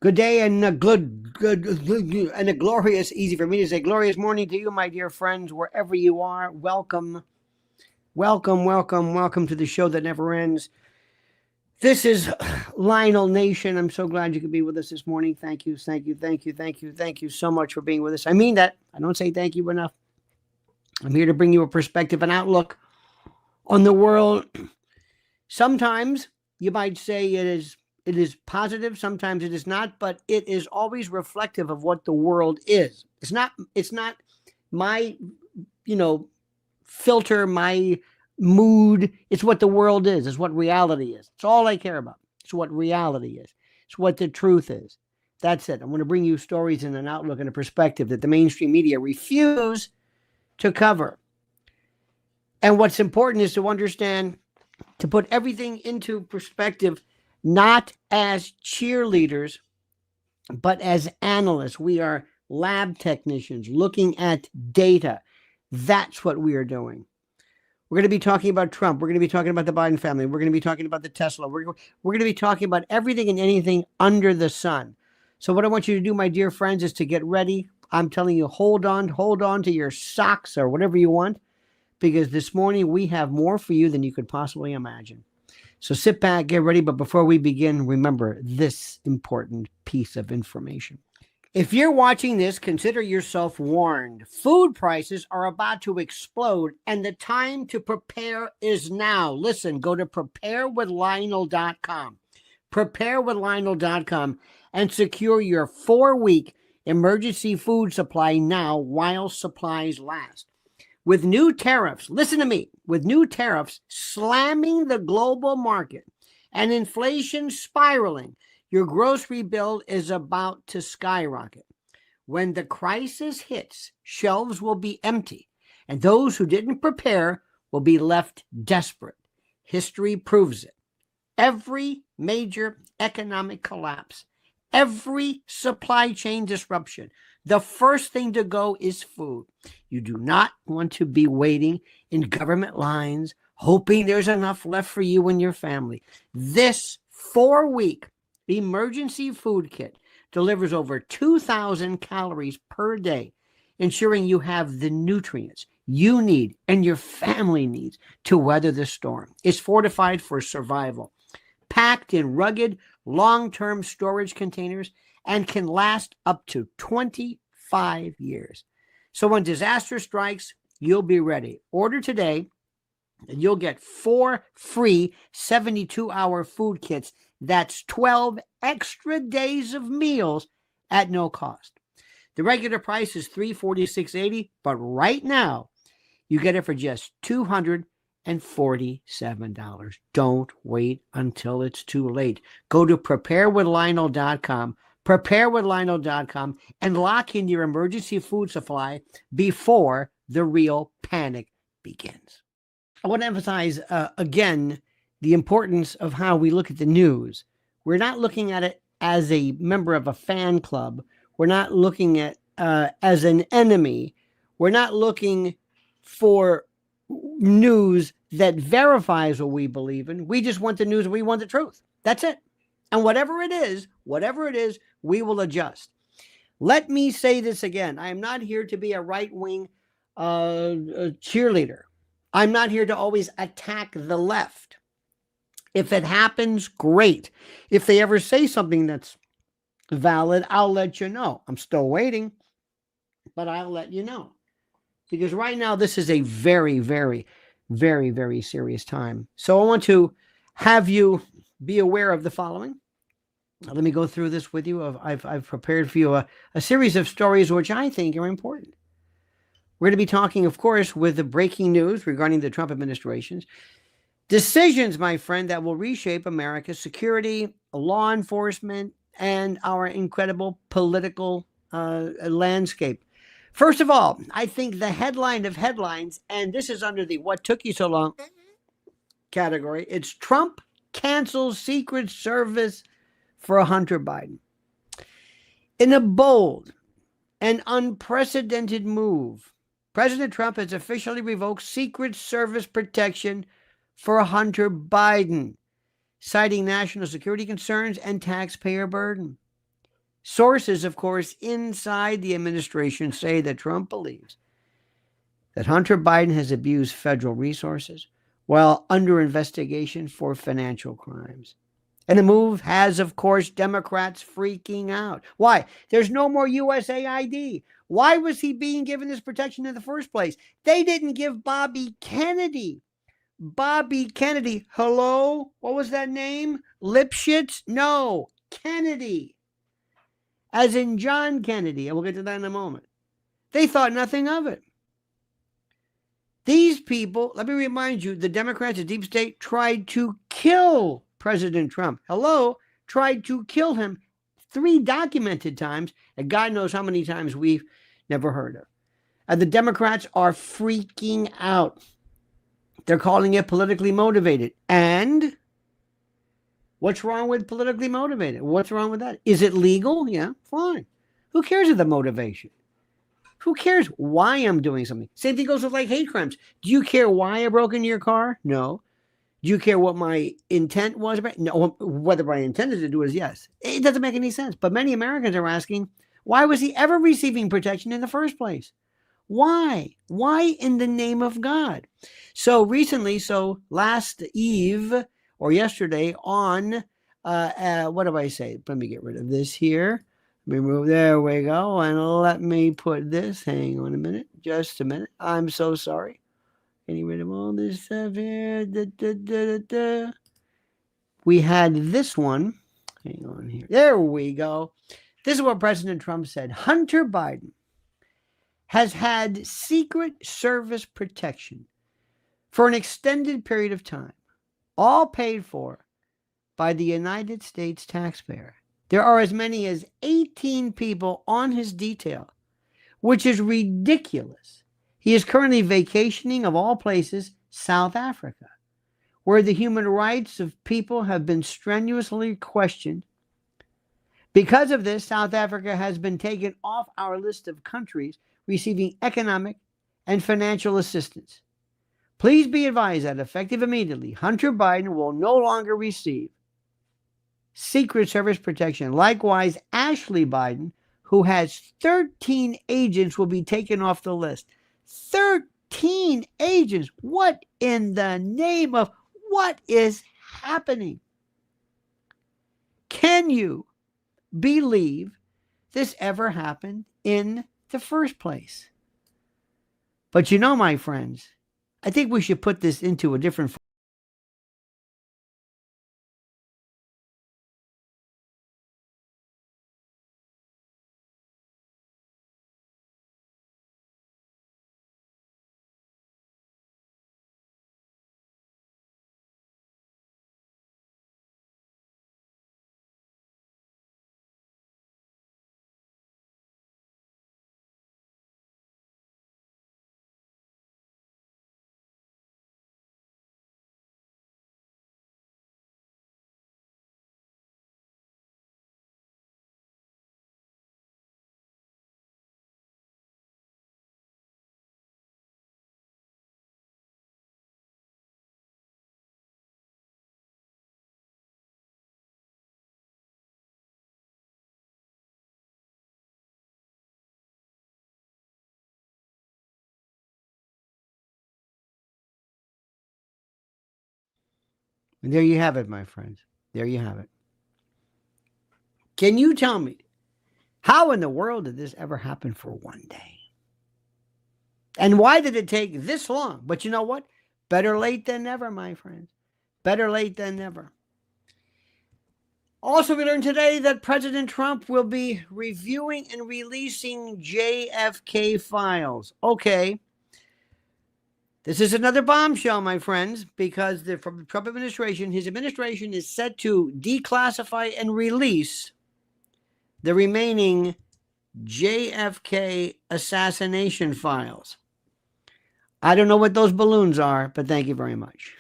Good day and a and a glorious, easy for me to say, glorious morning to you, my dear friends, wherever you are. Welcome, welcome, welcome, welcome to the show that never ends. This is Lionel Nation. I'm so glad you could be with us this morning. Thank you, thank you, thank you, thank you, thank you so much for being with us. I mean that. I don't say thank you enough. I'm here to bring you a perspective, an outlook on the world. Sometimes you might say it is positive, sometimes it is not, but it is always reflective of what the world is. It's not my, filter, my mood. It's what the world is. It's what reality is. It's all I care about. It's what reality is. It's what the truth is. That's it. I'm going to bring you stories and an outlook and a perspective that the mainstream media refuse to cover. And what's important is to understand, to put everything into perspective, not as cheerleaders, but as analysts. We are lab technicians looking at data. That's what we are doing. We're going to be talking about Trump. We're going to be talking about the Biden family. We're going to be talking about the Tesla. We're going to be talking about everything and anything under the sun. So what I want you to do, my dear friends, is to get ready. I'm telling you, hold on to your socks or whatever you want, because this morning we have more for you than you could possibly imagine. So sit back, get ready. But before we begin, remember this important piece of information. If you're watching this, consider yourself warned. Food prices are about to explode, and the time to prepare is now. Listen, go to preparewithlionel.com. Preparewithlionel.com and secure your 4-week emergency food supply now while supplies last. With new tariffs, listen to me, with new tariffs slamming the global market and inflation spiraling, your grocery bill is about to skyrocket. When the crisis hits, shelves will be empty, and those who didn't prepare will be left desperate. History proves it. Every major economic collapse, every supply chain disruption, the first thing to go is food. You do not want to be waiting in government lines, hoping there's enough left for you and your family. This 4-week emergency food kit delivers over 2,000 calories per day, ensuring you have the nutrients you need and your family needs to weather the storm. It's fortified for survival, packed in rugged, long-term storage containers, and can last up to 25 years. So when disaster strikes, you'll be ready. Order today, and you'll get 4 free 72-hour food kits. That's 12 extra days of meals at no cost. The regular price is $346.80, but right now, you get it for just $247. Don't wait until it's too late. Go to preparewithlionel.com, preparewithlionel.com, and lock in your emergency food supply before the real panic begins. I want to emphasize again the importance of how we look at the news. We're not looking at it as a member of a fan club. We're not looking at as an enemy. We're not looking for news that verifies what we believe in. We just want the news. We want the truth. That's it. And whatever it is, we will adjust. Let me say this again. I am not here to be a right-wing cheerleader. I'm not here to always attack the left. If it happens, great. If they ever say something that's valid, I'll let you know. I'm still waiting, but I'll let you know. Because right now, this is a very, very, very, very serious time. So I want to have you be aware of the following. Let me go through this with you. I've prepared for you a series of stories which I think are important. We're going to be talking, of course, with the breaking news regarding the Trump administration's decisions, my friend, that will reshape America's security, law enforcement, and our incredible political landscape. First of all, I think the headline of headlines, and this is under the what took you so long category, it's Trump cancels Secret Service for Hunter Biden. In a bold and unprecedented move, President Trump has officially revoked Secret Service protection for Hunter Biden, citing national security concerns and taxpayer burden. Sources, of course, inside the administration say that Trump believes that Hunter Biden has abused federal resources while under investigation for financial crimes. And the move has, of course, Democrats freaking out. Why? There's no more USAID. Why was he being given this protection in the first place? They didn't give Bobby Kennedy. Bobby Kennedy. Hello? What was that name? Lipschitz? No. Kennedy. As in John Kennedy. And we'll get to that in a moment. They thought nothing of it. These people, let me remind you, the Democrats, the deep state, tried to kill President Trump. Hello? Tried to kill him 3 documented times, and God knows how many times we've never heard of. And the Democrats are freaking out. They're calling it politically motivated. And what's wrong with politically motivated? What's wrong with that? Is it legal? Yeah, fine. Who cares of the motivation? Who cares why I'm doing something? Same thing goes with like hate crimes. Do you care why I broke into your car? No. Do you care what my intent was? No. Whether my intended to do is yes. It doesn't make any sense. But many Americans are asking, why was he ever receiving protection in the first place? Why? Why in the name of God? So recently, last eve or yesterday on, what do I say? Let me get rid of this here. There we go. And let me put this. Hang on a minute. Just a minute. I'm so sorry. Getting rid of all this stuff here. We had this one. Hang on here. There we go. This is what President Trump said. Hunter Biden has had Secret Service protection for an extended period of time, all paid for by the United States taxpayer. There are as many as 18 people on his detail, which is ridiculous. He is currently vacationing, of all places, South Africa, where the human rights of people have been strenuously questioned. Because of this, South Africa has been taken off our list of countries receiving economic and financial assistance. Please be advised that effective immediately, Hunter Biden will no longer receive Secret Service protection. Likewise, Ashley Biden, who has 13 agents, will be taken off the list. 13 agents. What in the name of what is happening? Can you believe this ever happened in the first place? But you know, my friends, I think we should put this into a different. And there you have it, my friends. There you have it. Can you tell me, how in the world did this ever happen for one day? And why did it take this long? But you know what? Better late than never, my friends. Better late than never. Also, we learned today that President Trump will be reviewing and releasing JFK files. Okay. This is another bombshell, my friends, because from the Trump administration, his administration is set to declassify and release the remaining JFK assassination files. I don't know what those balloons are, but thank you very much.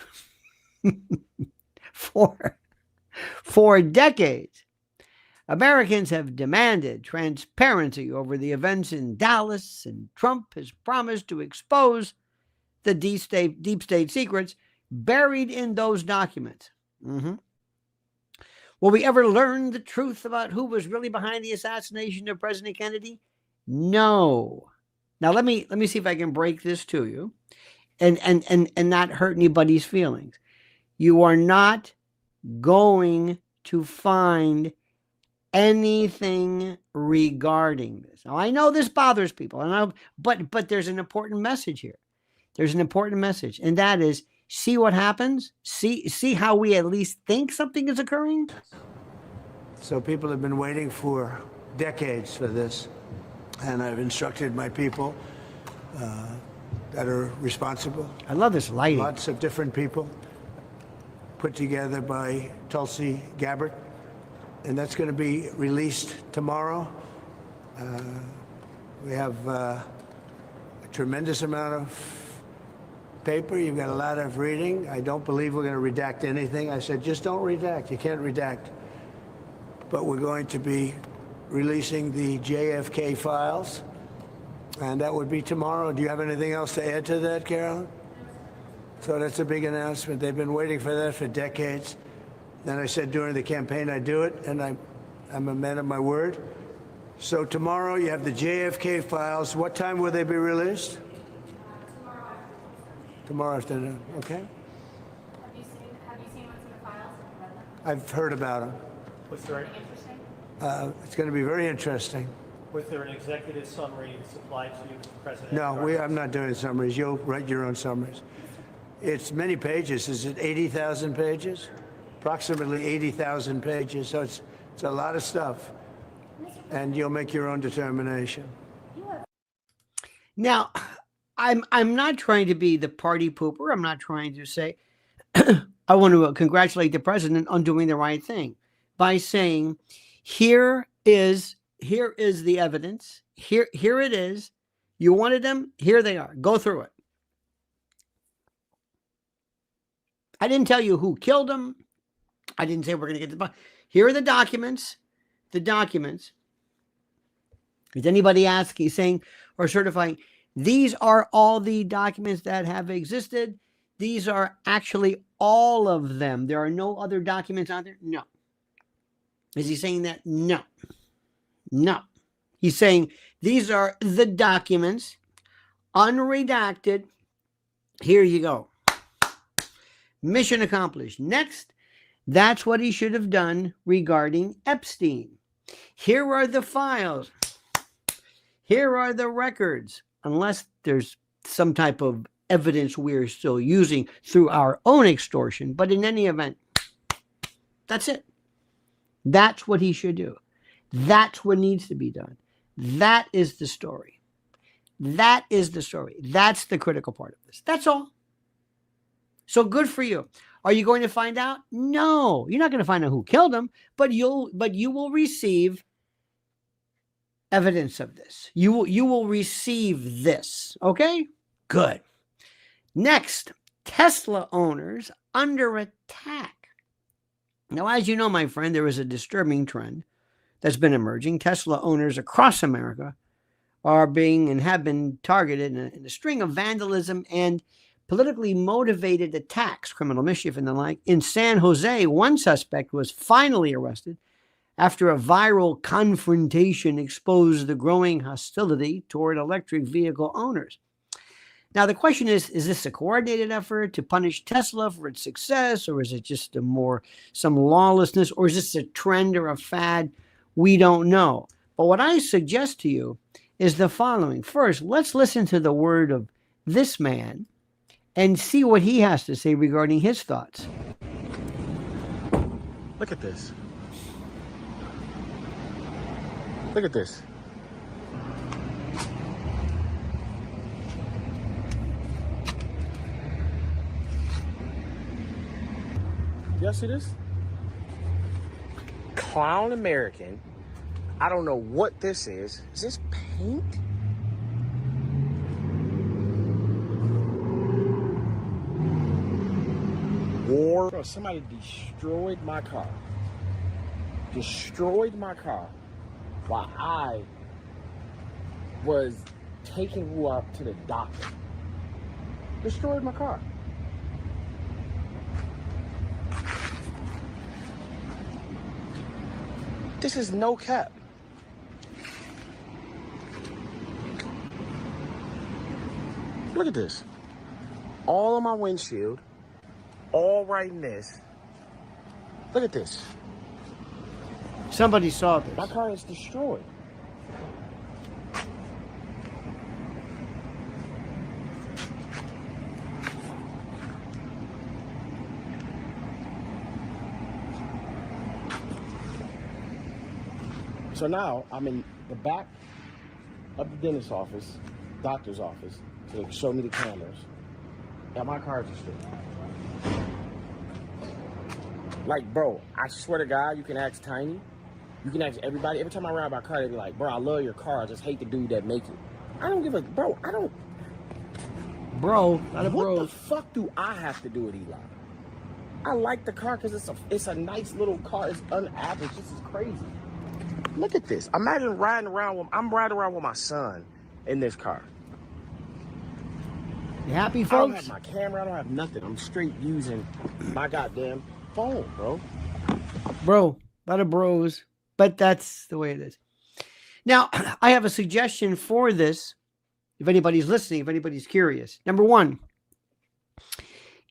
For decades, Americans have demanded transparency over the events in Dallas, and Trump has promised to expose the deep state secrets buried in those documents. Will we ever learn the truth about who was really behind the assassination of President Kennedy? No. Now let me see if I can break this to you and not hurt anybody's feelings. You are not going to find anything regarding this. Now I know this bothers people, but there's an important message here. There's an important message, and that is, see what happens. See how we at least think something is occurring. So people have been waiting for decades for this, and I've instructed my people that are responsible. I love this lighting. Lots of different people put together by Tulsi Gabbard, and that's going to be released tomorrow. We have a tremendous amount of paper. You've got a lot of reading. I don't believe we're going to redact anything. I said, just don't redact. You can't redact. But we're going to be releasing the JFK files, and that would be tomorrow. Do you have anything else to add to that, Carolyn? So that's a big announcement. They've been waiting for that for decades. Then I said during the campaign I'd do it, and I'm a man of my word. So tomorrow you have the JFK files. What time will they be released? Tomorrow afternoon, okay? Have you seen what's in the files? Have you read them? I've heard about them. Was there, It's going to be very interesting. was there an executive summary supplied to you, President? No, I'm not doing summaries. You'll write your own summaries. It's many pages. Is it 80,000 pages? Approximately 80,000 pages. So it's a lot of stuff. And you'll make your own determination. Now, I'm not trying to be the party pooper. I'm not trying to say I want to congratulate the president on doing the right thing by saying, here is the evidence. Here it is. You wanted them. Here they are. Go through it. I didn't tell you who killed them. I didn't say we're going to get the. Here are the documents. The documents. Is anybody asking, saying, or certifying? These are all the documents that have existed. These are actually all of them. There are no other documents out there? No. Is he saying that? No. No. He's saying these are the documents, unredacted. Here you go. Mission accomplished. Next, that's what he should have done regarding Epstein. Here are the files. Here are the records. Unless there's some type of evidence we're still using through our own extortion. But in any event, that's it. That's what he should do. That's what needs to be done. That is the story. That is the story. That's the critical part of this. That's all. So good for you. Are you going to find out? No, you're not going to find out who killed him, but you will receive evidence of this. You will receive this. Okay? Good. Next, Tesla owners under attack. Now, as you know, my friend, there is a disturbing trend that's been emerging. Tesla owners across America are being and have been targeted in a string of vandalism and politically motivated attacks, criminal mischief and the like. In San Jose, one suspect was finally arrested after a viral confrontation exposed the growing hostility toward electric vehicle owners. Now, the question is this a coordinated effort to punish Tesla for its success, or is it just some lawlessness, or is this a trend or a fad? We don't know. But what I suggest to you is the following. First, let's listen to the word of this man and see what he has to say regarding his thoughts. Look at this. Look at this. Y'all see this? Clown American. I don't know what this is. Is this paint? War. Bro, somebody destroyed my car. Destroyed my car while I was taking you up to the doctor. Destroyed my car. This is no cap. Look at this. All on my windshield, all right in this. Look at this. Somebody saw this. My car is destroyed. So now I'm in the back of the dentist's office, doctor's office, so they can show me the cameras. Now my car is destroyed. Like, bro, I swear to God, you can ask Tiny. You can ask everybody. Every time I ride my car, they be like, bro, I love your car. I just hate the dude that make it. I don't give a, bro, I don't. Bro, not a What bro. the fuck do I have to do with Eli? I like the car because it's a nice little car. It's unaverage. This is crazy. Look at this. Imagine I'm riding around with my son in this car. You happy, I don't folks? have my camera. I don't have nothing. I'm straight using my goddamn phone, bro. Bro, a lot of bros, but that's the way it is. Now, I have a suggestion for this. If anybody's listening, if anybody's curious. Number one,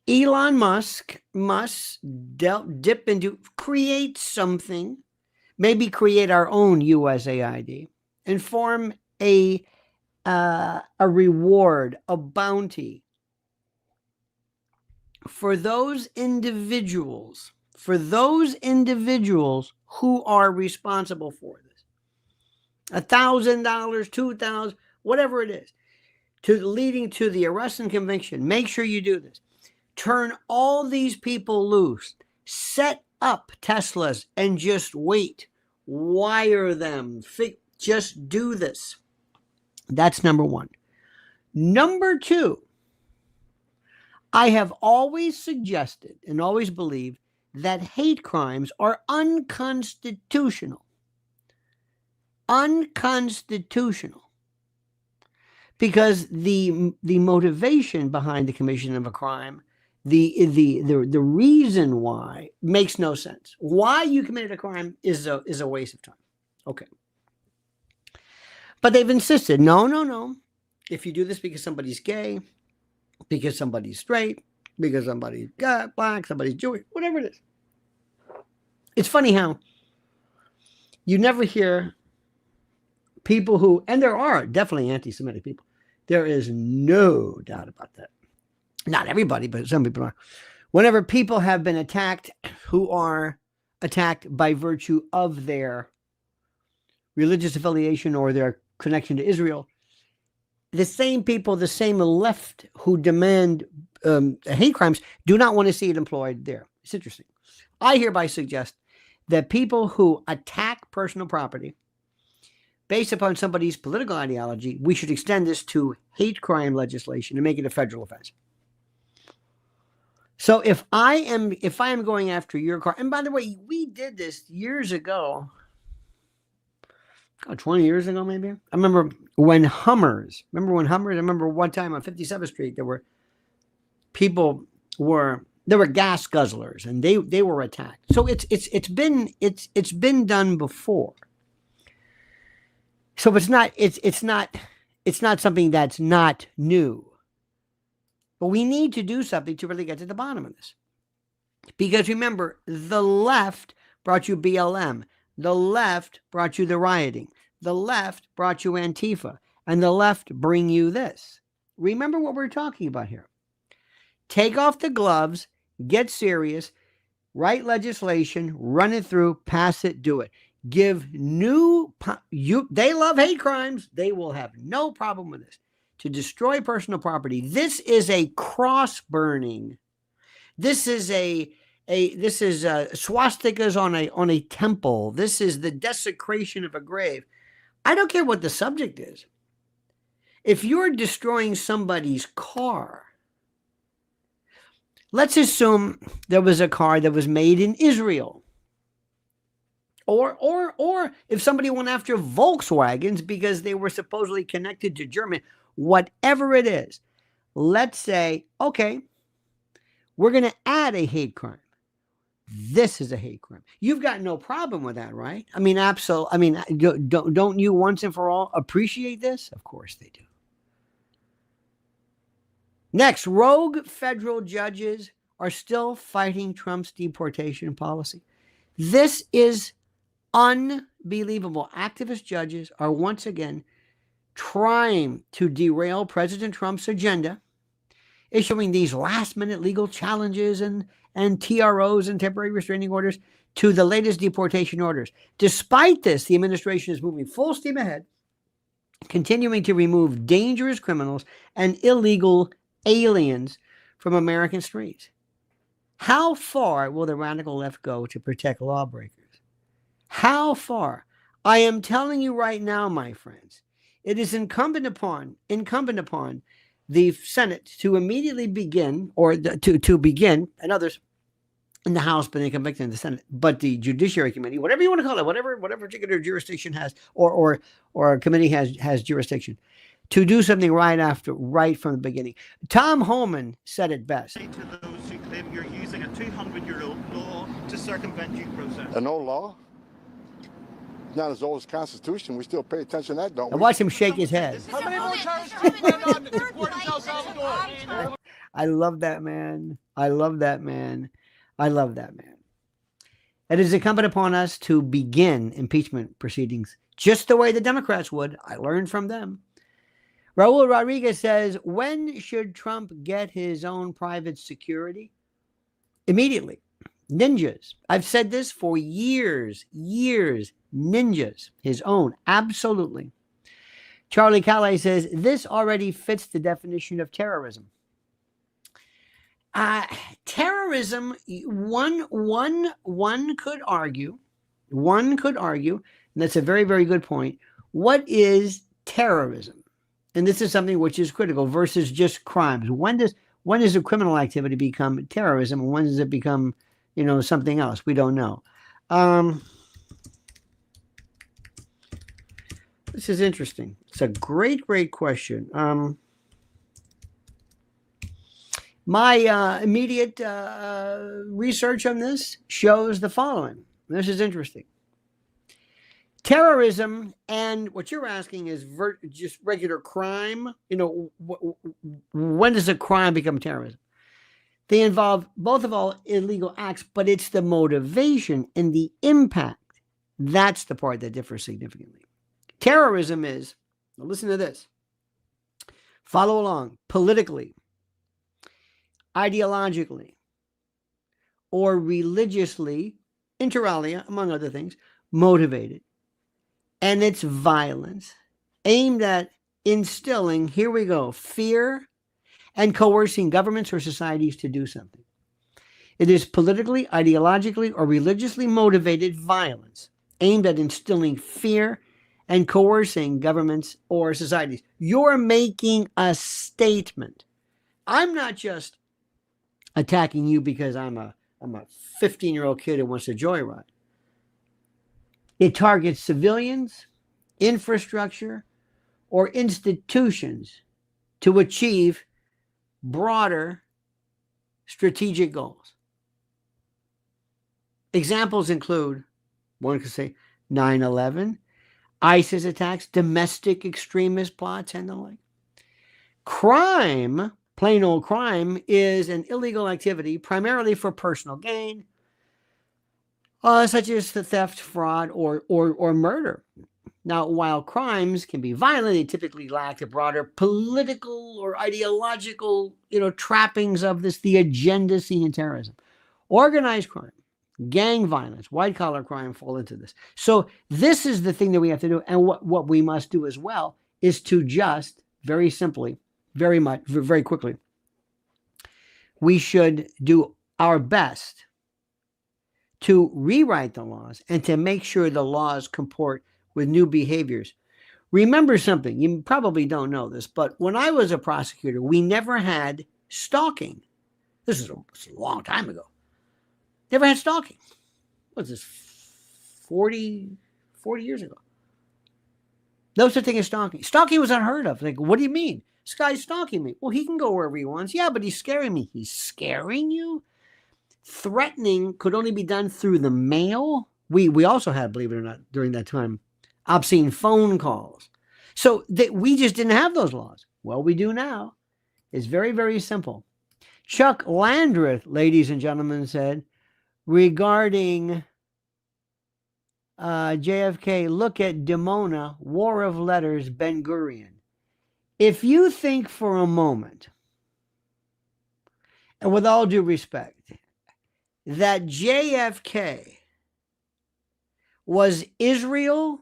Elon Musk must dip into, create something, maybe create our own USAID and form a reward, a bounty for those individuals who are responsible for this. $1,000, $2,000, whatever it is, leading to the arrest and conviction. Make sure you do this. Turn all these people loose. Set up Teslas and just wait. Wire them. Just do this. That's number one. Number two, I have always suggested and always believed that hate crimes are unconstitutional. Unconstitutional. Because the motivation behind the commission of a crime, the reason why makes no sense. Why you committed a crime is a waste of time. Okay. But they've insisted, no. If you do this because somebody's gay, because somebody's straight, because somebody's black, somebody's Jewish, whatever it is. It's funny how you never hear people who, and there are definitely anti-Semitic people. There is no doubt about that. Not everybody, but some people are. Whenever people have been attacked who are attacked by virtue of their religious affiliation or their connection to Israel, the same people, the same left who demand hate crimes do not want to see it employed there. It's interesting. I hereby suggest that people who attack personal property based upon somebody's political ideology, we should extend this to hate crime legislation and make it a federal offense. So if I am going after your car, and by the way, we did this years ago, 20 years ago maybe. I remember when Hummers, I remember one time on 57th Street, there were gas guzzlers and they were attacked. So it's been done before. So it's not something that's not new. But we need to do something to really get to the bottom of this. Because remember, the left brought you BLM. The left brought you the rioting. The left brought you Antifa. And the left bring you this. Remember what we're talking about here. Take off the gloves, get serious, write legislation, run it through, pass it, do it. Give they love hate crimes. They will have no problem with this. To destroy personal property. This is a cross burning. This is swastikas on a temple. This is the desecration of a grave. I don't care what the subject is. If you're destroying somebody's car, let's assume there was a car that was made in Israel. Or if somebody went after Volkswagens because they were supposedly connected to Germany, whatever it is, let's say, okay, we're going to add a hate crime. This is a hate crime. You've got no problem with that, right? I mean, absolutely. I mean, don't you once and for all appreciate this? Of course they do. Next, rogue federal judges are still fighting Trump's deportation policy. This is unbelievable. Activist judges are once again trying to derail President Trump's agenda, issuing these last-minute legal challenges and TROs and temporary restraining orders to the latest deportation orders. Despite this, the administration is moving full steam ahead, continuing to remove dangerous criminals and illegal aliens from American streets. How far will the radical left go to protect lawbreakers? How far? I am telling you right now, my friends, it is incumbent upon the Senate to immediately begin, or to begin, and others in the House, but they convict in the Senate, but the Judiciary Committee, whatever you want to call it, whatever particular jurisdiction has, or a committee has jurisdiction, to do something right from the beginning. Tom Homan said it best. To those who claim you're using a 200-year-old law to circumvent due process. An old law? Not as old as the Constitution. We still pay attention to that, don't we? And watch him shake his head. How many more times I love that man. I love that man. I love that man. It is incumbent upon us to begin impeachment proceedings just the way the Democrats would. I learned from them. Raul Rodriguez says, when should Trump get his own private security? Immediately. Ninjas. I've said this for years. Ninjas. His own. Absolutely. Charlie Calais says, this already fits the definition of terrorism. Terrorism, one could argue, and that's a very, very good point. What is terrorism? And this is something which is critical versus just crimes. When does a criminal activity become terrorism, and when does it become, something else? We don't know. This is interesting. It's a great question. My immediate research on this shows the following. This is interesting. Terrorism and what you're asking is just regular crime. When does a crime become terrorism? They involve both of all illegal acts, but it's the motivation and the impact. That's the part that differs significantly. Terrorism is, now listen to this, follow along, politically, ideologically, or religiously, inter alia, among other things, motivated. And it's violence aimed at instilling, here we go, fear and coercing governments or societies to do something. It is politically, ideologically, or religiously motivated violence aimed at instilling fear and coercing governments or societies. You're making a statement. I'm not just attacking you because I'm a 15-year-old kid who wants to joyride. It targets civilians, infrastructure, or institutions to achieve broader strategic goals. Examples include, one could say, 9/11, ISIS attacks, domestic extremist plots, and the like. Crime, plain old crime, is an illegal activity primarily for personal gain, such as the theft, fraud, or murder. Now, while crimes can be violent, they typically lack the broader political or ideological, trappings of the agenda seen in terrorism. Organized crime, gang violence, white-collar crime fall into this. So this is the thing that we have to do. And what we must do as well is to just, very simply, very quickly, we should do our best to rewrite the laws and to make sure the laws comport with new behaviors. Remember something, you probably don't know this, but when I was a prosecutor, we never had stalking. This is a long time ago. Never had stalking. What's this, 40 years ago? No such thing as stalking. Stalking was unheard of. Like, what do you mean? This guy's stalking me. Well, he can go wherever he wants. Yeah, but he's scaring me. He's scaring you? threatening could only be done through the mail. We also had, believe it or not, during that time, obscene phone calls. So that we just didn't have those laws. Well, we do now. It's very, very simple. Chuck Landreth, ladies and gentlemen, said regarding JFK, look at Dimona, War of Letters, Ben Gurion. If you think for a moment, and with all due respect, that JFK was Israel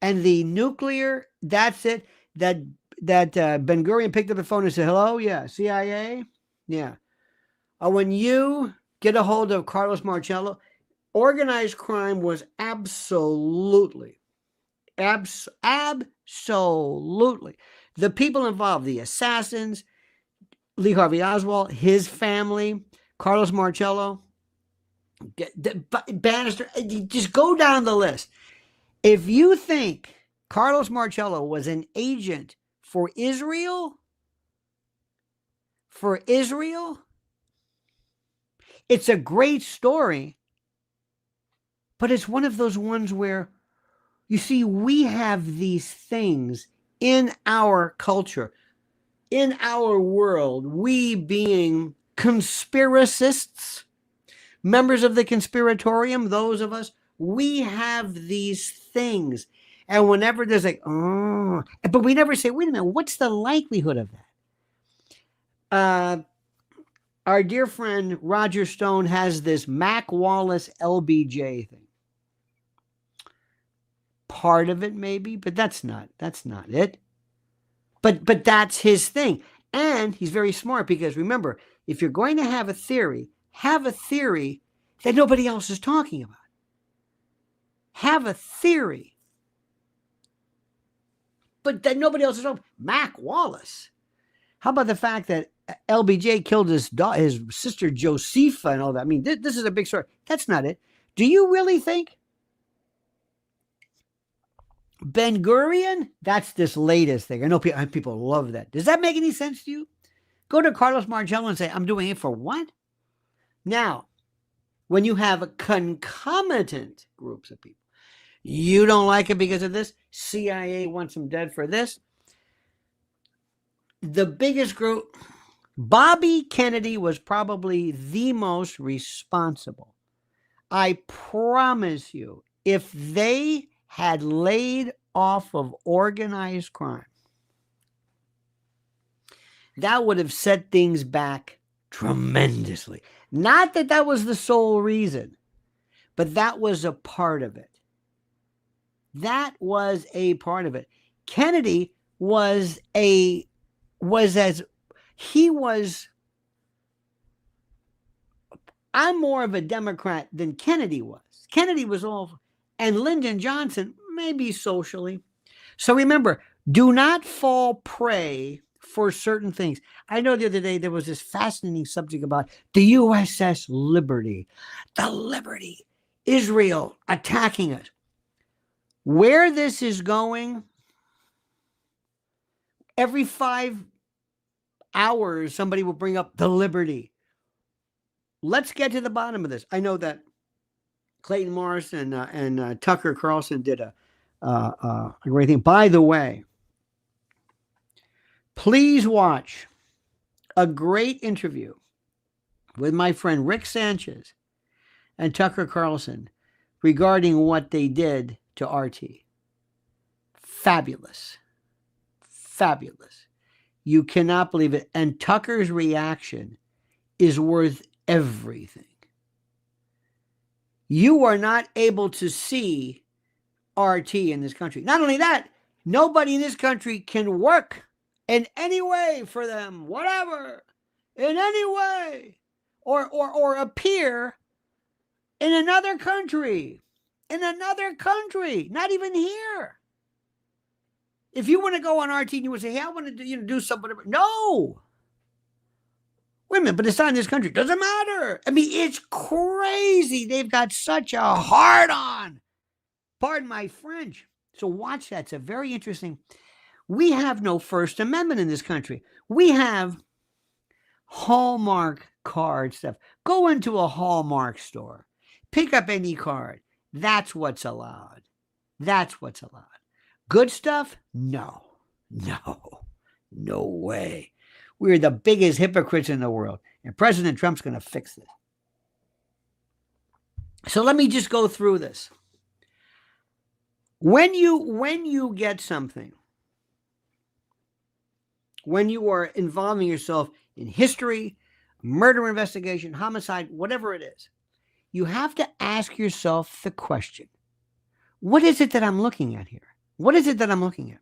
and the nuclear, that's it, that Ben Gurion picked up the phone and said, hello, yeah, CIA, yeah. When you get a hold of Carlos Marcello, organized crime was absolutely. The people involved, the assassins, Lee Harvey Oswald, his family, Carlos Marcello, Bannister, just go down the list. If you think Carlos Marcello was an agent for Israel, it's a great story, but it's one of those ones where, you see, we have these things in our culture, in our world, we being conspiracists, members of the conspiratorium, those of us, we have these things. And whenever there's like, oh, but we never say, wait a minute, what's the likelihood of that? Our dear friend Roger Stone has this Mac Wallace LBJ thing. Part of it maybe, but that's not it. But that's his thing. And he's very smart because remember, if you're going to have a theory that nobody else is talking about. Have a theory, but that nobody else is talking about. Mac Wallace. How about the fact that LBJ killed his sister Josepha and all that? I mean, this is a big story. That's not it. Do you really think Ben Gurion? That's this latest thing. I know people love that. Does that make any sense to you? Go to Carlos Marcello and say, I'm doing it for what? Now, when you have concomitant groups of people, you don't like it because of this. CIA wants him dead for this. The biggest group, Bobby Kennedy was probably the most responsible. I promise you, if they had laid off of organized crime, that would have set things back tremendously. Not that that was the sole reason, but that was a part of it. That was a part of it. Kennedy I'm more of a Democrat than Kennedy was. Kennedy was all, and Lyndon Johnson, maybe socially. So remember, do not fall prey for certain things. I know the other day there was this fascinating subject about the USS Liberty. The Liberty. Israel attacking us. Where this is going, every 5 hours, somebody will bring up the Liberty. Let's get to the bottom of this. I know that Clayton Morris and Tucker Carlson did a great thing. By the way, please watch a great interview with my friend Rick Sanchez and Tucker Carlson regarding what they did to RT. Fabulous. Fabulous. You cannot believe it. And Tucker's reaction is worth everything. You are not able to see RT in this country. Not only that, nobody in this country can work in any way for them, whatever, in any way, or appear in another country. Not even here. If you want to go on RT and you would say, hey, I want to do something. No. Wait a minute, but it's not in this country. Doesn't matter. I mean, it's crazy. They've got such a hard on. Pardon my French. So watch that. It's a very interesting. We have no First Amendment in this country. We have Hallmark card stuff. Go into a Hallmark store. Pick up any card. That's what's allowed. That's what's allowed. Good stuff? No. No way. We're the biggest hypocrites in the world. And President Trump's going to fix this. So let me just go through this. When you get something, when you are involving yourself in history, murder investigation, homicide, whatever it is, you have to ask yourself the question, what is it that I'm looking at here? What is it that I'm looking at?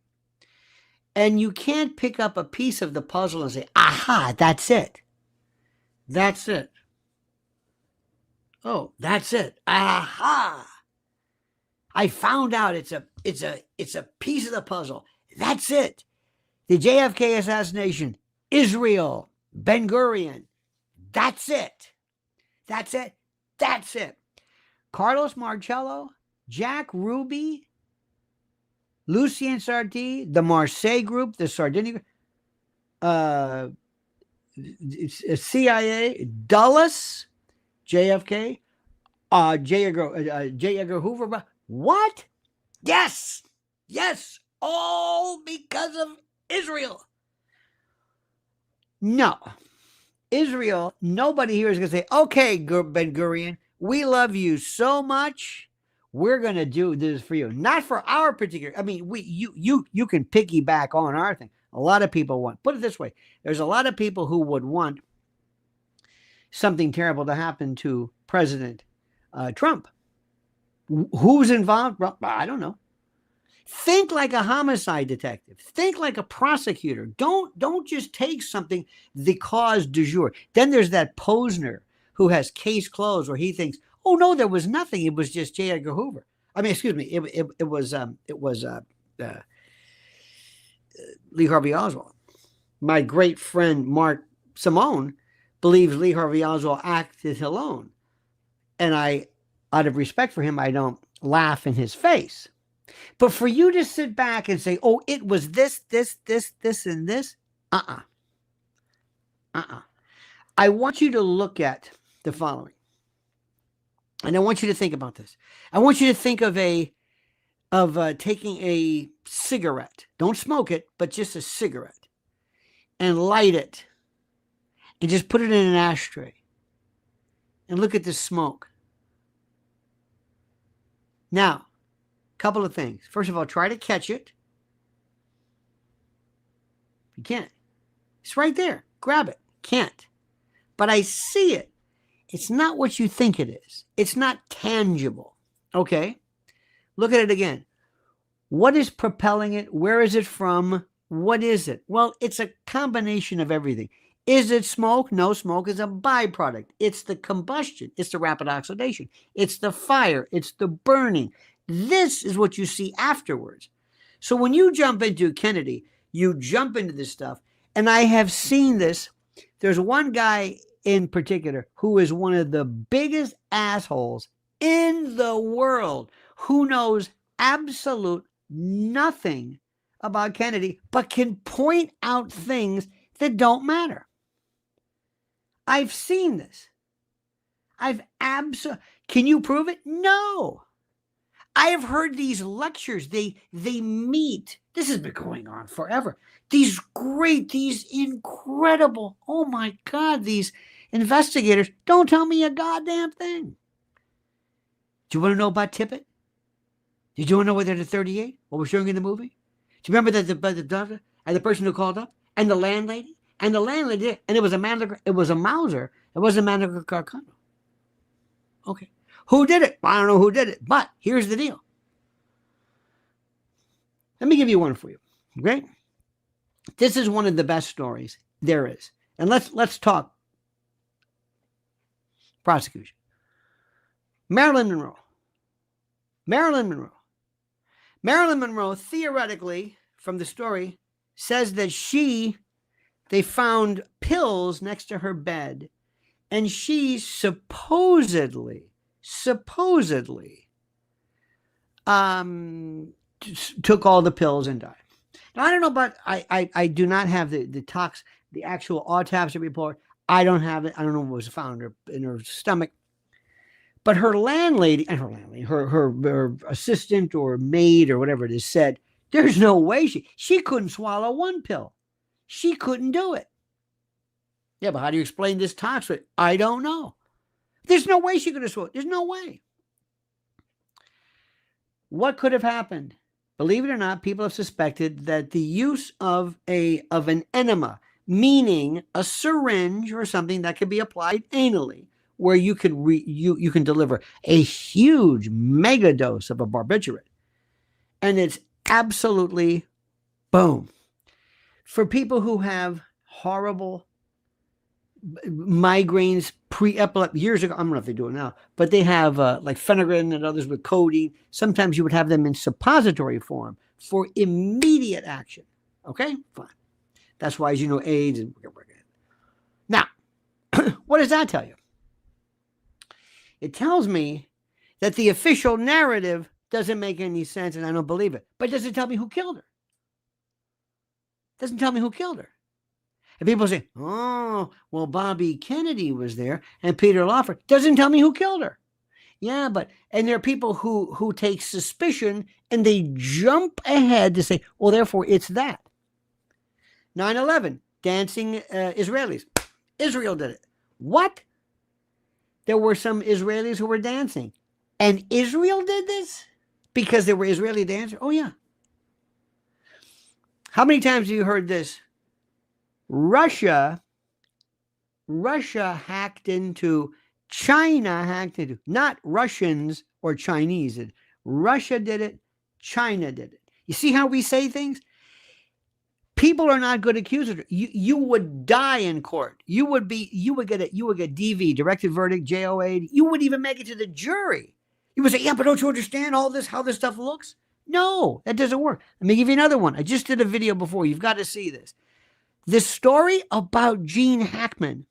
And you can't pick up a piece of the puzzle and say, aha, that's it. That's it. Oh, that's it. Aha. I found out it's a piece of the puzzle. That's it. The JFK assassination, Israel, Ben Gurion. That's it. That's it. That's it. Carlos Marcello, Jack Ruby, Lucien Sardi, the Marseille group, the Sardinia, CIA, Dulles, JFK, J. Edgar Hoover. What? Yes. All because of Israel. No. Israel, nobody here is going to say, okay, Ben Gurion, we love you so much. We're going to do this for you. Not for our particular, I mean, you can piggyback on our thing. A lot of people want, put it this way, there's a lot of people who would want something terrible to happen to President Trump. Who's involved? Well, I don't know. Think like a homicide detective. Think like a prosecutor. Don't just take something, the cause du jour. Then there's that Posner who has case closed where he thinks, oh no, there was nothing. It was just J. Edgar Hoover. I mean, excuse me. It was Lee Harvey Oswald. My great friend Mark Simone believes Lee Harvey Oswald acted alone, and I, out of respect for him, I don't laugh in his face. But for you to sit back and say, oh, it was this, and this, I want you to look at the following. And I want you to think about this. I want you to think of taking a cigarette. Don't smoke it, but just a cigarette. And light it. And just put it in an ashtray. And look at the smoke. Now, a couple of things. First of all, try to catch it. You can't. It's right there. Grab it. Can't. But I see it. It's not what you think it is. It's not tangible. Okay? Look at it again. What is propelling it? Where is it from? What is it? Well, it's a combination of everything. Is it smoke? No, smoke is a byproduct. It's the combustion. It's the rapid oxidation. It's the fire. It's the burning. This is what you see afterwards. So when you jump into Kennedy, you jump into this stuff. And I have seen this. There's one guy in particular who is one of the biggest assholes in the world who knows absolute nothing about Kennedy, but can point out things that don't matter. I've seen this. Can you prove it? No. I have heard these lectures. They meet. This has been going on forever. These incredible, oh my God, these investigators don't tell me a goddamn thing. Do you want to know about Tippett? Did you want to know what they're at 38? What we're showing in the movie? Do you remember that the doctor and the person who called up and the landlady and it was a Mauser. It wasn't Manager Carcano. Okay. Who did it? I don't know who did it, but here's the deal. Let me give you one for you. Okay? This is one of the best stories there is. And let's talk prosecution. Marilyn Monroe, theoretically, from the story, says that they found pills next to her bed, and she supposedly took all the pills and died. Now, I don't know, but I do not have the actual autopsy report. I don't have it. I don't know what was found in her stomach. But her landlady, and her assistant or maid or whatever it is said, there's no way she couldn't swallow one pill. She couldn't do it. Yeah, but how do you explain this toxic? I don't know. There's no way she could have swallowed. There's no way. What could have happened? Believe it or not, people have suspected that the use of an enema, meaning a syringe or something that could be applied anally, where you can deliver a huge mega dose of a barbiturate, and it's absolutely boom. For people who have horrible migraines pre-epilepsy years ago, I don't know if they do it now, but they have like Phenergan and others with codeine. Sometimes you would have them in suppository form for immediate action. Okay, fine. That's why, as you know, AIDS. Now, what does that tell you? It tells me that the official narrative doesn't make any sense, and I don't believe it. But it doesn't tell me who killed her. It doesn't tell me who killed her. And people say, oh, well, Bobby Kennedy was there and Peter Lawford. Doesn't tell me who killed her. Yeah, and there are people who take suspicion and they jump ahead to say, well, therefore it's that. 9/11, dancing Israelis. Israel did it. What? There were some Israelis who were dancing. And Israel did this? Because there were Israeli dancers? Oh, yeah. How many times have you heard this? Russia hacked into, China hacked into, not Russians or Chinese. Russia did it, China did it. You see how we say things? People are not good accusers. You would die in court. You would get DV, directed verdict, JOA. You wouldn't even make it to the jury. You would say, yeah, but don't you understand all this, how this stuff looks? No, that doesn't work. Let me give you another one. I just did a video before. You've got to see this. This story about Gene Hackman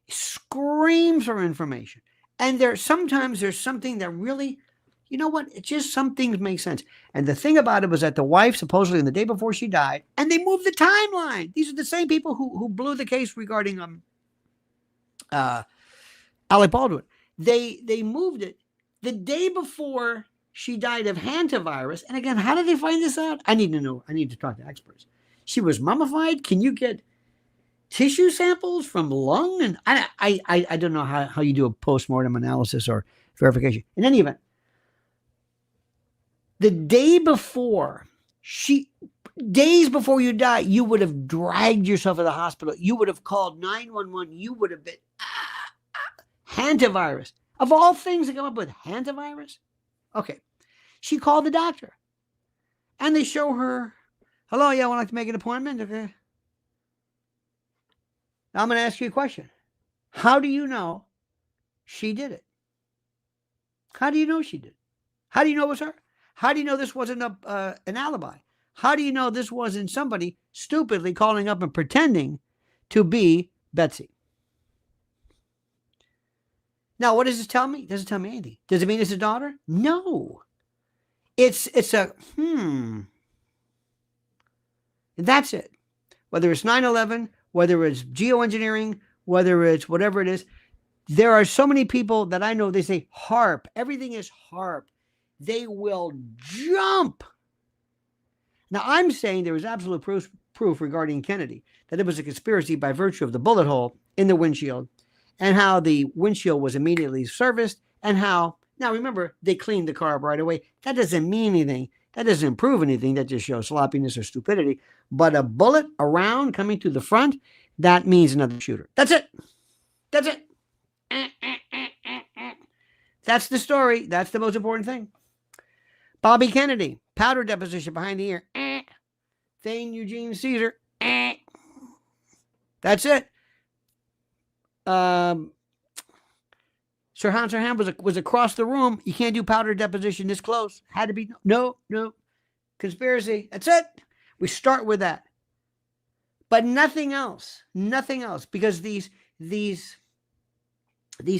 screams for information. And sometimes there's something that really, you know what? It's just some things make sense. And the thing about it was that the wife, supposedly on the day before she died, and they moved the timeline. These are the same people who blew the case regarding Alec Baldwin. They moved it the day before she died of hantavirus. And again, how did they find this out? I need to know. I need to talk to experts. She was mummified. Can you get tissue samples from lung? And I don't know how you do a postmortem analysis or verification. In any event, the day before, days before you die, you would have dragged yourself to the hospital. You would have called 911. You would have been hantavirus. Of all things to come up with, hantavirus? Okay. She called the doctor. And they show her, hello, yeah, I would like to make an appointment. Okay. Now I'm going to ask you a question. How do you know she did it? How do you know she did it? How do you know it was her? How do you know this wasn't an alibi? How do you know this wasn't somebody stupidly calling up and pretending to be Betsy? Now, what does this tell me? It doesn't tell me anything. Does it mean it's a daughter? No. It's a, That's it. Whether it's 9/11, whether it's geoengineering, whether it's whatever it is, there are so many people that I know, they say HARP. Everything is HARP. They will jump. Now, I'm saying there is absolute proof regarding Kennedy that it was a conspiracy by virtue of the bullet hole in the windshield and how the windshield was immediately serviced and how, now remember, they cleaned the car up right away. That doesn't mean anything. That doesn't improve anything. That just shows sloppiness or stupidity. But a bullet around coming to the front, that means another shooter. That's it. That's it. That's the story. That's the most important thing. Bobby Kennedy, powder deposition behind the ear. Thane Eugene Caesar. That's it. Sirhan Sirhan was across the room. You can't do powder deposition this close. Had to be no conspiracy. That's it. We start with that, but nothing else. Nothing else, because these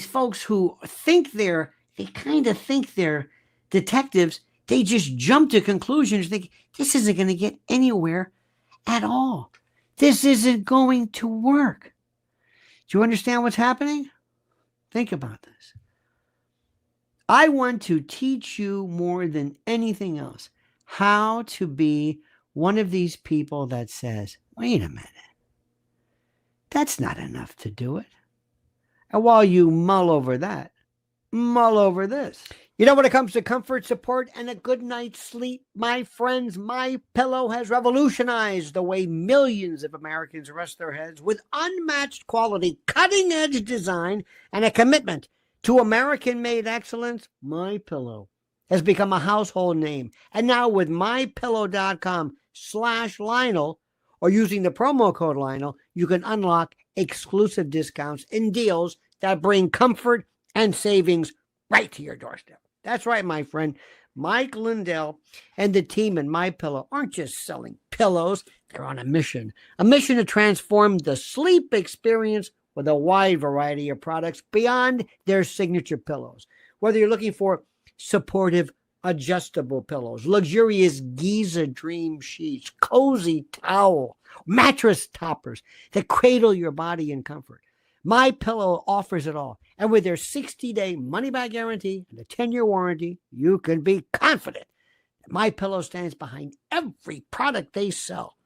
folks who think they kind of think they're detectives. They just jump to conclusions. Think this isn't going to get anywhere at all. This isn't going to work. Do you understand what's happening? Think about this. I want to teach you more than anything else how to be one of these people that says, wait a minute, that's not enough to do it. And while you mull over that, mull over this. You know, when it comes to comfort, support, and a good night's sleep, my friends, MyPillow has revolutionized the way millions of Americans rest their heads with unmatched quality, cutting-edge design, and a commitment to American-made excellence. MyPillow has become a household name. And now with MyPillow.com/Lionel, or using the promo code Lionel, you can unlock exclusive discounts and deals that bring comfort and savings right to your doorstep. That's right, my friend. Mike Lindell and the team in MyPillow aren't just selling pillows. They're on a mission to transform the sleep experience with a wide variety of products beyond their signature pillows. Whether you're looking for supportive adjustable pillows, luxurious Giza dream sheets, cozy towel, mattress toppers that cradle your body in comfort, MyPillow offers it all. And with their 60-day money-back guarantee and a 10-year warranty, you can be confident that MyPillow stands behind every product they sell.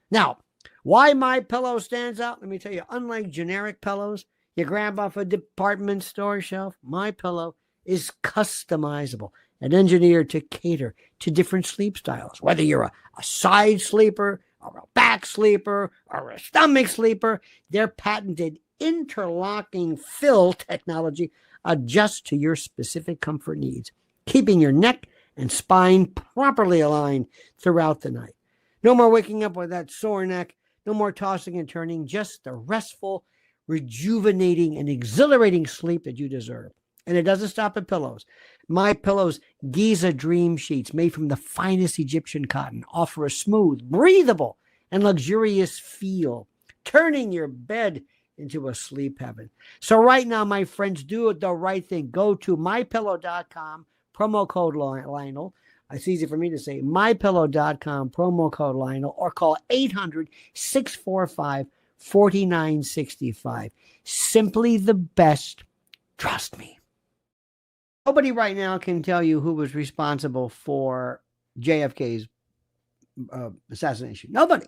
Now, why MyPillow stands out? Let me tell you, unlike generic pillows you grab off a department store shelf, MyPillow is customizable and engineered to cater to different sleep styles. Whether you're a side sleeper, or a back sleeper, or a stomach sleeper, their patented interlocking fill technology adjusts to your specific comfort needs, keeping your neck and spine properly aligned throughout the night. No more waking up with that sore neck, no more tossing and turning, just the restful, rejuvenating, and exhilarating sleep that you deserve. And it doesn't stop at pillows. MyPillow's Giza Dream Sheets, made from the finest Egyptian cotton, offer a smooth, breathable, and luxurious feel, turning your bed into a sleep heaven. So right now, my friends, do the right thing. Go to MyPillow.com, promo code Lionel. It's easy for me to say, MyPillow.com, promo code Lionel, or call 800-645-4965. Simply the best. Trust me. Nobody right now can tell you who was responsible for JFK's assassination. Nobody.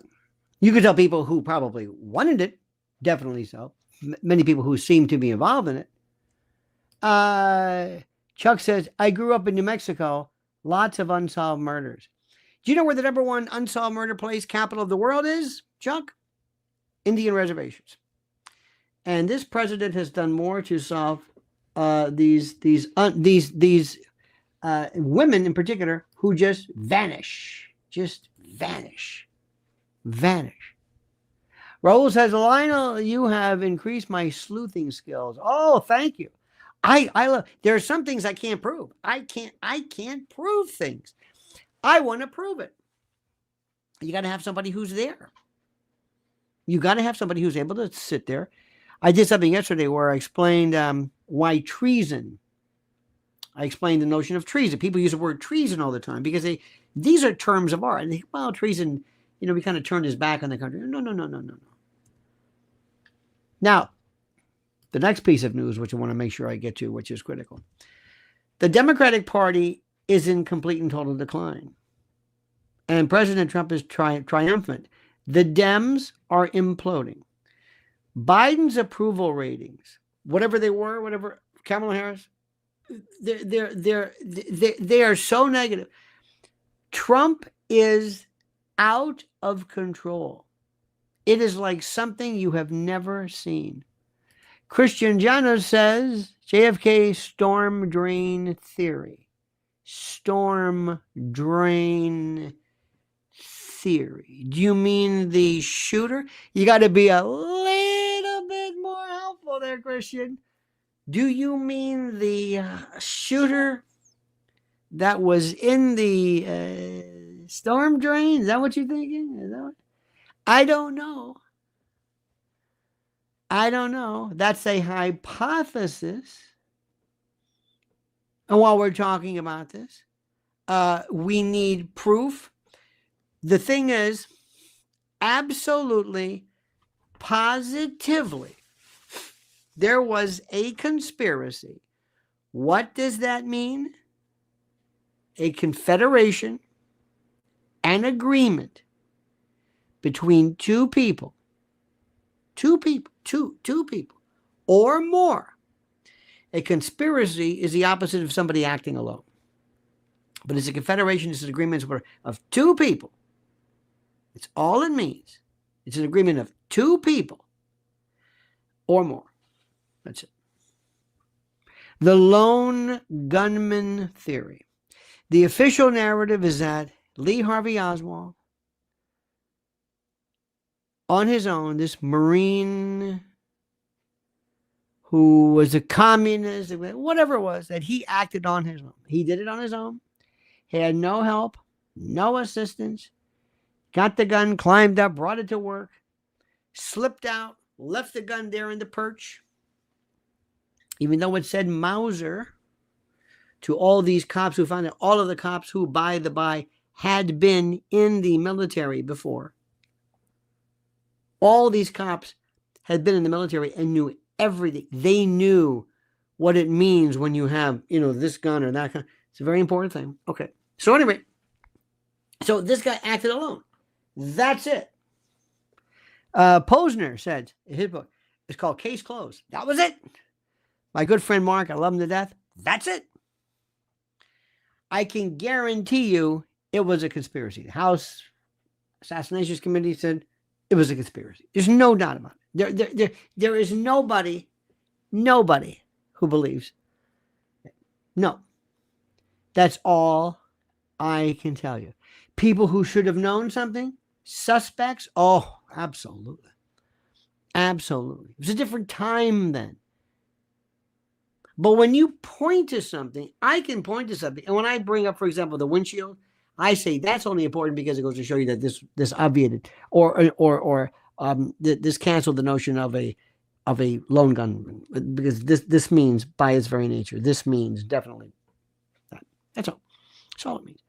You can tell people who probably wanted it. Definitely so. Many people who seem to be involved in it. Chuck says, I grew up in New Mexico. Lots of unsolved murders. Do you know where the number one unsolved murder place, capital of the world is, Chuck? Indian reservations. And this president has done more to solve these women in particular who just vanish. Raul says, Lionel, you have increased my sleuthing skills. Oh, thank you. I love, there are some things I can't prove. I can't prove things. I want to prove it. You got to have somebody who's there. You got to have somebody who's able to sit there. I did something yesterday where I explained why treason. I explained the notion of treason. People use the word treason all the time because these are terms of art. And they, well, treason, we kind of turned his back on the country. No. Now, the next piece of news, which I want to make sure I get to, which is critical. The Democratic Party is in complete and total decline. And President Trump is triumphant. The Dems are imploding. Biden's approval ratings, whatever they were, whatever, Kamala Harris, they are so negative. Trump is out of control. It is like something you have never seen. Christian Janos says JFK storm drain theory. Storm drain theory. Do you mean the shooter? You got to be a little bit more helpful there, Christian. Do you mean the shooter that was in the storm drain? Is that what you're thinking? Is that what? I don't know. That's a hypothesis. And while we're talking about this, we need proof. The thing is, absolutely, positively, There was a conspiracy. What does that mean? A confederation, an agreement between two people, two people, or more. A conspiracy is the opposite of somebody acting alone. But it's a confederation, it's an agreement of two people. It's all it means. It's an agreement of two people or more. That's it. The lone gunman theory. The official narrative is that Lee Harvey Oswald, on his own, this Marine who was a communist, whatever it was, that he acted on his own. He did it on his own. He had no help, no assistance. Got the gun, climbed up, brought it to work, slipped out, left the gun there in the perch. Even though it said Mauser to all these cops who found it, all of the cops who, by the by, had been in the military before. All these cops had been in the military and knew everything. They knew what it means when you have, this gun or that gun. It's a very important thing. Okay. So anyway, so this guy acted alone. That's it. Posner said in his book, it's called Case Closed. That was it. My good friend Mark, I love him to death. That's it. I can guarantee you it was a conspiracy. The House Assassinations Committee said it was a conspiracy. There's no doubt about it. There is nobody who believes it. No. That's all I can tell you. People who should have known something, suspects, oh, absolutely. Absolutely. It was a different time then. But when you point to something, I can point to something. And when I bring up, for example, the windshield, I say that's only important because it goes to show you that this obviated or this canceled the notion of a lone gunman, because this means by its very nature, this means definitely that. That's all. That's all it means.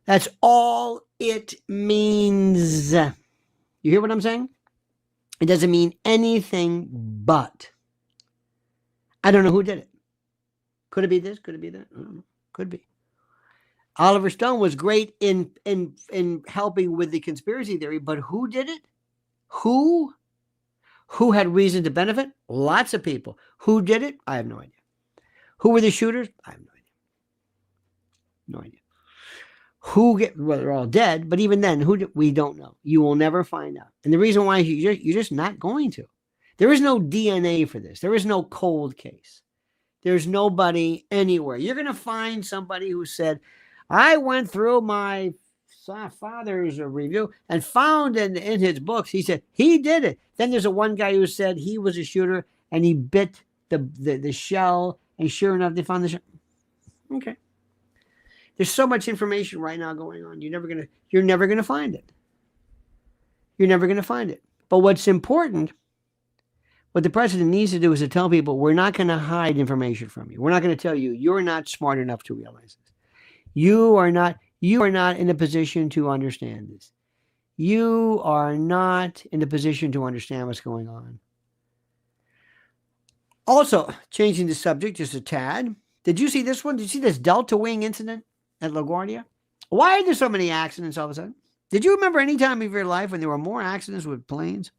That's all it means. You hear what I'm saying? It doesn't mean anything but. I don't know who did it. Could it be this? Could it be that? I don't know. Could be. Oliver Stone was great in helping with the conspiracy theory, but who did it? Who had reason to benefit? Lots of people. Who did it? I have no idea. Who were the shooters? I have no idea. No idea. Well, they're all dead, but even then, we don't know. You will never find out. And the reason why is you're just not going to. There is no DNA for this. There is no cold case. There's nobody anywhere. You're going to find somebody who said, I went through my father's review and found in his books, he said, he did it. Then there's one guy who said he was a shooter and he bit the shell, and sure enough, they found the shell. Okay. There's so much information right now going on. You're never going to find it. You're never going to find it. But what's important, what the president needs to do is to tell people, we're not going to hide information from you. We're not going to tell you, you're not smart enough to realize this. You are not in a position to understand this. You are not in a position to understand what's going on. Also, changing the subject just a tad. Did you see this one? Did you see this Delta Wing incident at LaGuardia? Why are there so many accidents all of a sudden? Did you remember any time of your life when there were more accidents with planes?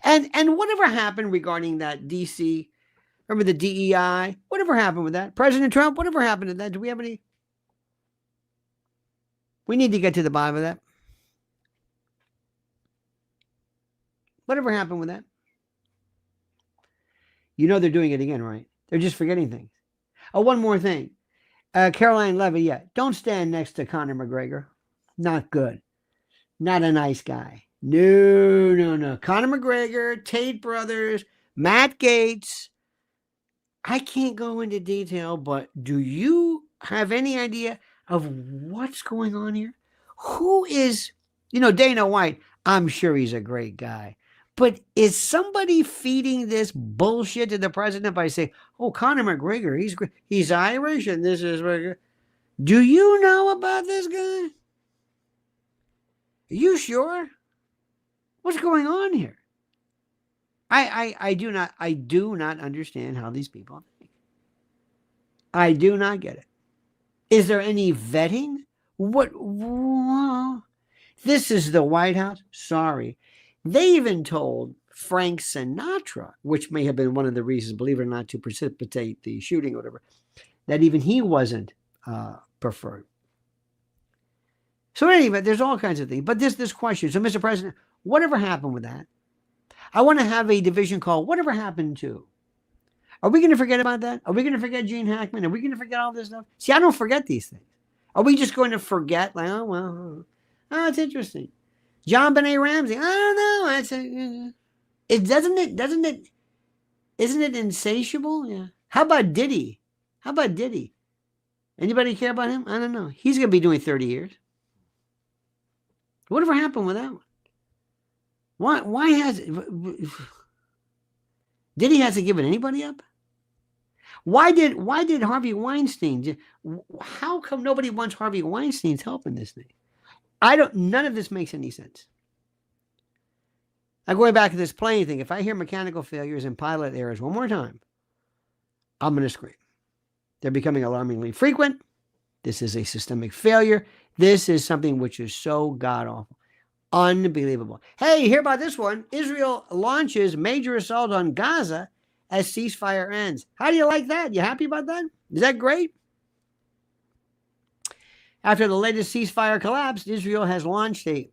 And whatever happened regarding that DC, remember the DEI? Whatever happened with that? President Trump, whatever happened to that? Do we have any? We need to get to the bottom of that. Whatever happened with that? You know they're doing it again, right? They're just forgetting things. Oh, one more thing. Caroline Levy, don't stand next to Conor McGregor. Not good. Not a nice guy. No. Conor McGregor, Tate Brothers, Matt Gaetz. I can't go into detail, but do you have any idea of what's going on here? Who is, Dana White? I'm sure he's a great guy. But is somebody feeding this bullshit to the president by saying, oh, Conor McGregor, he's Irish and this is... Do you know about this guy? Are you sure? What's going on here? I do not understand how these people think. I do not get it. Is there any vetting? What? This is the White House? Sorry. They even told Frank Sinatra, which may have been one of the reasons, believe it or not, to precipitate the shooting or whatever, that even he wasn't preferred. So anyway, there's all kinds of things. But this question. So, Mr. President, whatever happened with that? I want to have a division called Whatever Happened To? Are we going to forget about that? Are we going to forget Gene Hackman? Are we going to forget all this stuff? See, I don't forget these things. Are we just going to forget? Like, oh, well, oh, it's interesting. John Benet Ramsey. I don't know. Isn't it insatiable? Yeah. How about Diddy? Anybody care about him? I don't know. He's going to be doing 30 years. Whatever happened with that one? Why has Diddy hasn't given anybody up? Why did Harvey Weinstein? How come nobody wants Harvey Weinstein's help in this thing? None of this makes any sense. Now, going back to this plane thing, if I hear mechanical failures and pilot errors one more time, I'm going to scream. They're becoming alarmingly frequent. This is a systemic failure. This is something which is so god-awful. Unbelievable. Hey, hear about this one? Israel launches major assault on Gaza as ceasefire ends. How do you like that? You happy about that? Is that great? After the latest ceasefire collapsed, Israel launched a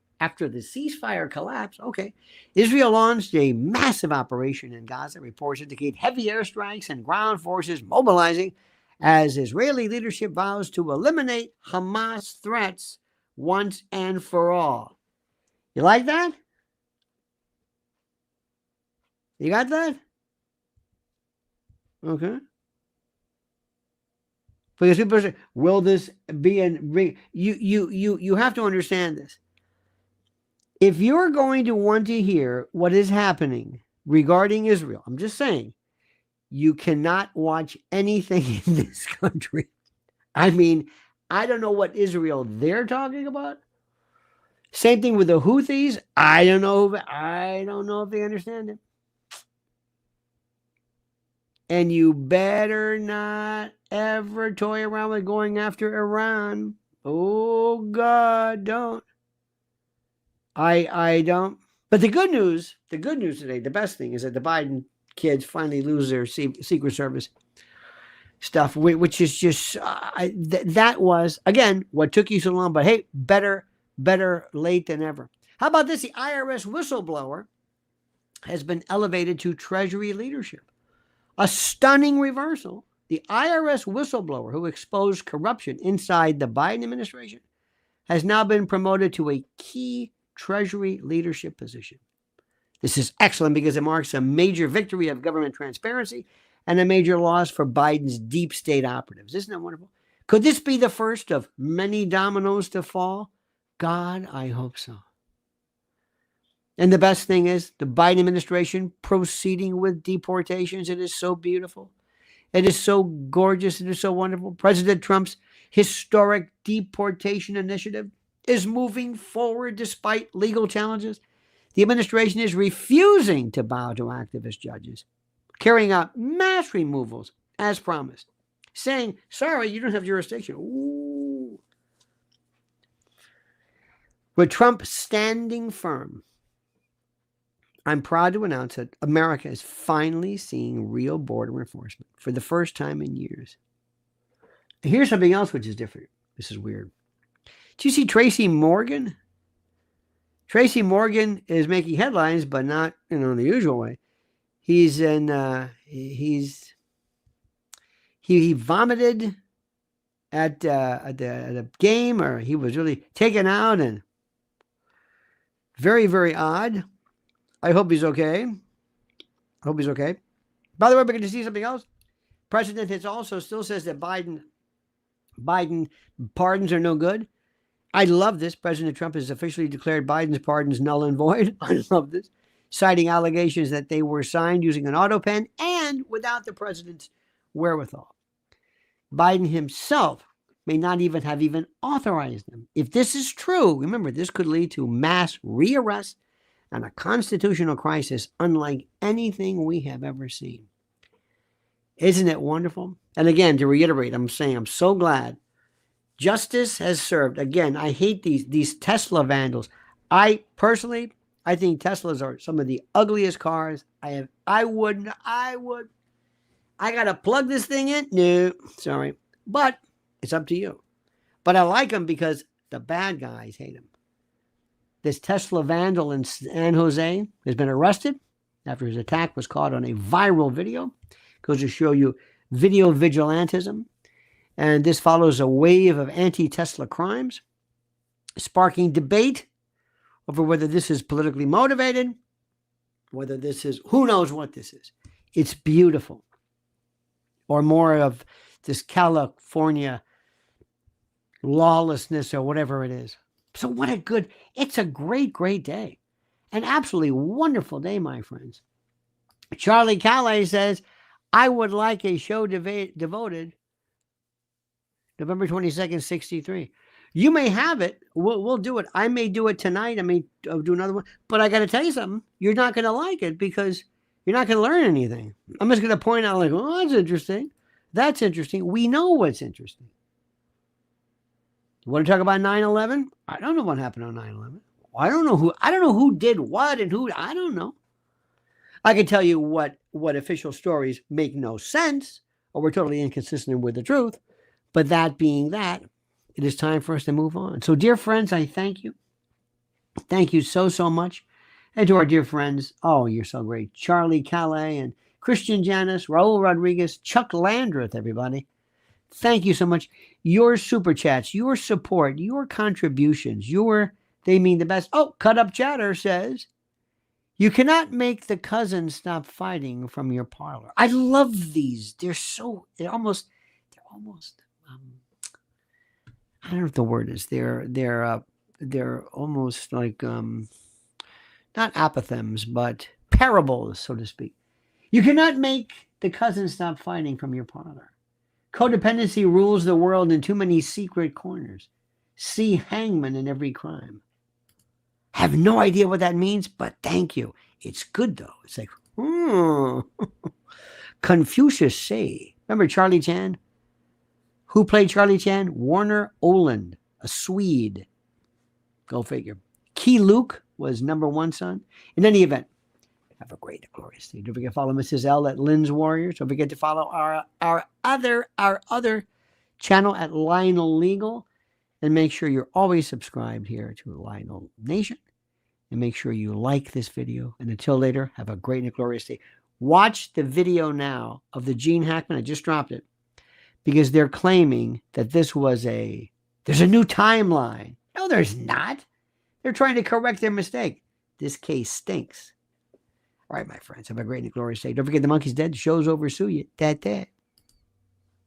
massive operation in Gaza. Reports indicate heavy airstrikes and ground forces mobilizing as Israeli leadership vows to eliminate Hamas threats once and for all. You like that? You got that? Okay. Because people say, will this be you have to understand this. If you're going to want to hear what is happening regarding Israel, I'm just saying, you cannot watch anything in this country. I mean, I don't know what Israel they're talking about. Same thing with the Houthis. I don't know if they understand it. And you better not ever toy around with going after Iran. Oh, God, don't. I don't. But the good news today, the best thing is that the Biden kids finally lose their Secret Service stuff, which is just, that was, again, what took you so long. But hey, better late than ever. How about this? The IRS whistleblower has been elevated to Treasury leadership. A stunning reversal. The IRS whistleblower who exposed corruption inside the Biden administration has now been promoted to a key Treasury leadership position. This is excellent because it marks a major victory of government transparency and a major loss for Biden's deep state operatives. Isn't that wonderful? Could this be the first of many dominoes to fall? God, I hope so. And the best thing is the Biden administration proceeding with deportations. It is so beautiful. It is so gorgeous. It is so wonderful. President Trump's historic deportation initiative is moving forward despite legal challenges. The administration is refusing to bow to activist judges, carrying out mass removals as promised, saying, sorry, you don't have jurisdiction. Ooh. With Trump standing firm, I'm proud to announce that America is finally seeing real border enforcement for the first time in years. Here's something else which is different. This is weird. Did you see Tracy Morgan? Tracy Morgan is making headlines, but not in the usual way. He vomited at a game, or he was really taken out, and very, very odd. I hope he's okay. By the way, we're going to see something else. President has also still says that Biden pardons are no good. I love this. President Trump has officially declared Biden's pardons null and void. I love this. Citing allegations that they were signed using an auto pen and without the president's wherewithal. Biden himself may not even have authorized them. If this is true, remember, this could lead to mass rearrest, and a constitutional crisis unlike anything we have ever seen. Isn't it wonderful? And again, to reiterate, I'm saying I'm so glad justice has served. Again, I hate these Tesla vandals. I personally think Teslas are some of the ugliest cars I have. I gotta plug this thing in? No, sorry. But it's up to you. But I like them because the bad guys hate them. This Tesla vandal in San Jose has been arrested after his attack was caught on a viral video. Goes to show you video vigilantism. And this follows a wave of anti-Tesla crimes, sparking debate over whether this is politically motivated, whether this is, who knows what this is. It's beautiful. Or more of this California lawlessness or whatever it is. So it's a great, great day. An absolutely wonderful day, my friends. Charlie Calais says, I would like a show devoted November 22nd, 63. You may have it. We'll do it. I may do it tonight. I may do another one. But I got to tell you something. You're not going to like it because you're not going to learn anything. I'm just going to point out like, oh, that's interesting. That's interesting. We know what's interesting. You want to talk about 9/11? I don't know what happened on 9/11. I don't know who did what and who, I don't know. I can tell you what official stories make no sense or were totally inconsistent with the truth. But that being that, it is time for us to move on. So, dear friends, I thank you. Thank you so, so much. And to our dear friends, oh, you're so great. Charlie Calais and Christian Janis, Raul Rodriguez, Chuck Landreth, everybody. Thank you so much. Your super chats, your support, your contributions, they mean the best. Oh, Cut Up Chatter says, you cannot make the cousin stop fighting from your parlor. I love these. They're almost, I don't know what the word is. They're almost like, not apothegms, but parables, so to speak. You cannot make the cousin stop fighting from your parlor. Codependency rules the world in too many secret corners. See hangman in every crime. Have no idea what that means, but thank you. It's good, though. It's like, Confucius say. Remember Charlie Chan? Who played Charlie Chan? Warner Oland, a Swede. Go figure. Key Luke was number one son. In any event, have a great, glorious day. Don't forget to follow Mrs. L at Lynn's Warriors. Don't forget to follow our other channel at Lionel Legal. And make sure you're always subscribed here to Lionel Nation. And make sure you like this video. And until later, have a great and glorious day. Watch the video now of the Gene Hackman. I just dropped it. Because they're claiming that there's a new timeline. No, there's not. They're trying to correct their mistake. This case stinks. All right, my friends, have a great and glorious day. Don't forget the monkey's dead. The show's over. Sue you. That.